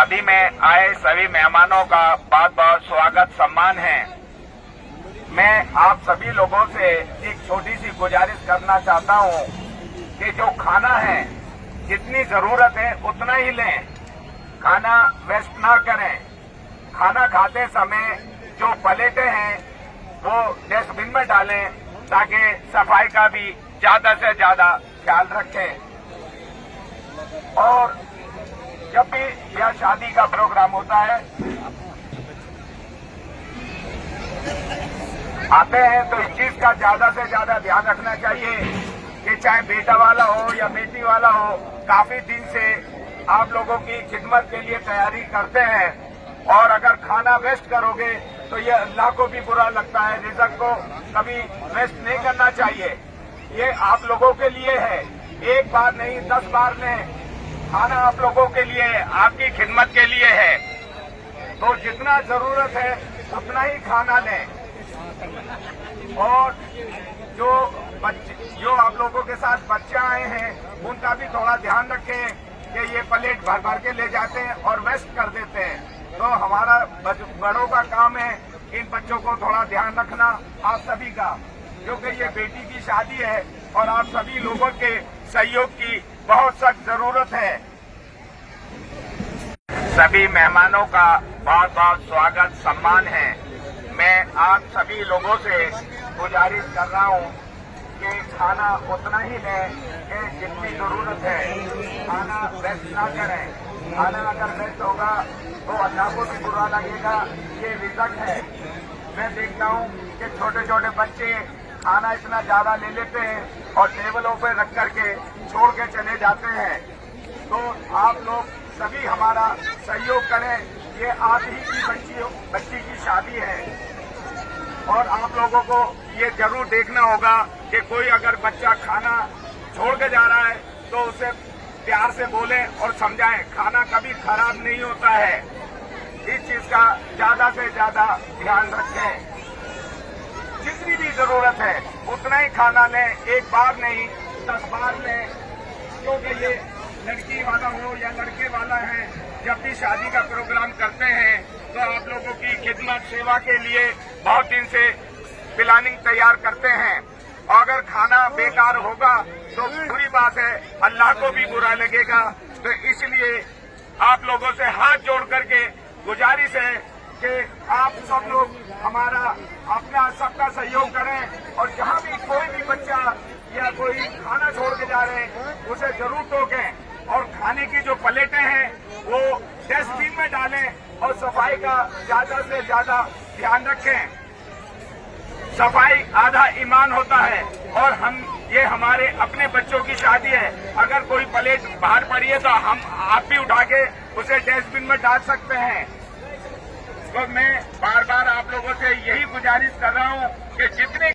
शादी में आए सभी मेहमानों का बहुत बहुत स्वागत सम्मान है। मैं आप सभी लोगों से एक छोटी सी गुजारिश करना चाहता हूं कि जो खाना है जितनी जरूरत है उतना ही लें, खाना वेस्ट ना करें। खाना खाते समय जो प्लेटें हैं वो डस्टबिन में डालें ताकि सफाई का भी ज्यादा से ज्यादा ख्याल रखें। और जब भी यह शादी का प्रोग्राम होता है आते हैं तो इस चीज का ज्यादा से ज्यादा ध्यान रखना चाहिए कि चाहे बेटा वाला हो या बेटी वाला हो, काफी दिन से आप लोगों की खिदमत के लिए तैयारी करते हैं और अगर खाना वेस्ट करोगे तो ये अल्लाह को भी बुरा लगता है। रिज़्क को कभी वेस्ट नहीं करना चाहिए। ये आप लोगों के लिए है, एक बार नहीं 10 बार लें। खाना आप लोगों के लिए है, आपकी खिदमत के लिए है, तो जितना जरूरत है उतना ही खाना लें। और जो आप लोगों के साथ बच्चे आए हैं उनका भी थोड़ा ध्यान रखें कि ये प्लेट भर भर के ले जाते हैं और वेस्ट कर देते हैं। तो हमारा बड़ों का काम है इन बच्चों को थोड़ा ध्यान रखना, आप सभी का, क्योंकि ये बेटी की शादी है और आप सभी लोगों के सहयोग की बहुत सख्त जरूरत है। सभी मेहमानों का बहुत बहुत स्वागत सम्मान है। मैं आप सभी लोगों से गुजारिश कर रहा हूं कि खाना उतना ही लें कि जितनी जरूरत है। खाना वेस्ट ना करें। खाना अगर वेस्ट होगा तो अल्लाह को भी बुरा लगेगा। ये रिज़्क है। मैं देखता हूं कि छोटे छोटे बच्चे खाना इतना ज्यादा ले लेते हैं और टेबलों पर रख करके छोड़ के चले जाते हैं। तो आप लोग सभी हमारा सहयोग करें। ये आप ही की बच्ची की शादी है और आप लोगों को ये जरूर देखना होगा कि कोई अगर बच्चा खाना छोड़ के जा रहा है तो उसे प्यार से बोलें और समझाएं। खाना कभी खराब नहीं होता है। इस चीज का ज्यादा से ज्यादा ध्यान रखें। जितनी भी जरूरत है उतना ही खाना लें, एक बार नहीं 10 बार लें, क्योंकि ये लड़की वाला हो या लड़के वाला है, जब भी शादी का प्रोग्राम करते हैं तो आप लोगों की खिदमत सेवा के लिए बहुत दिन से प्लानिंग तैयार करते हैं। और अगर खाना बेकार होगा तो बुरी बात है, अल्लाह को भी बुरा लगेगा। तो इसलिए आप लोगों से हाथ जोड़ करके गुजारिश है कि आप सब लोग हमारा अपना सबका सहयोग करें और जहां भी कोई भी बच्चा या कोई खाना छोड़ के जा रहे हैं उसे जरूर टोकें और खाने की जो प्लेटें हैं वो डस्टबिन में डालें और सफाई का ज्यादा से ज्यादा ध्यान रखें। सफाई आधा ईमान होता है और ये हमारे अपने बच्चों की शादी है। अगर कोई प्लेट बाहर पड़ी है तो आप भी उठा के उसे डस्टबिन में डाल सकते हैं। तो मैं बार बार आप लोगों से यही गुजारिश कर रहा हूं कि जितने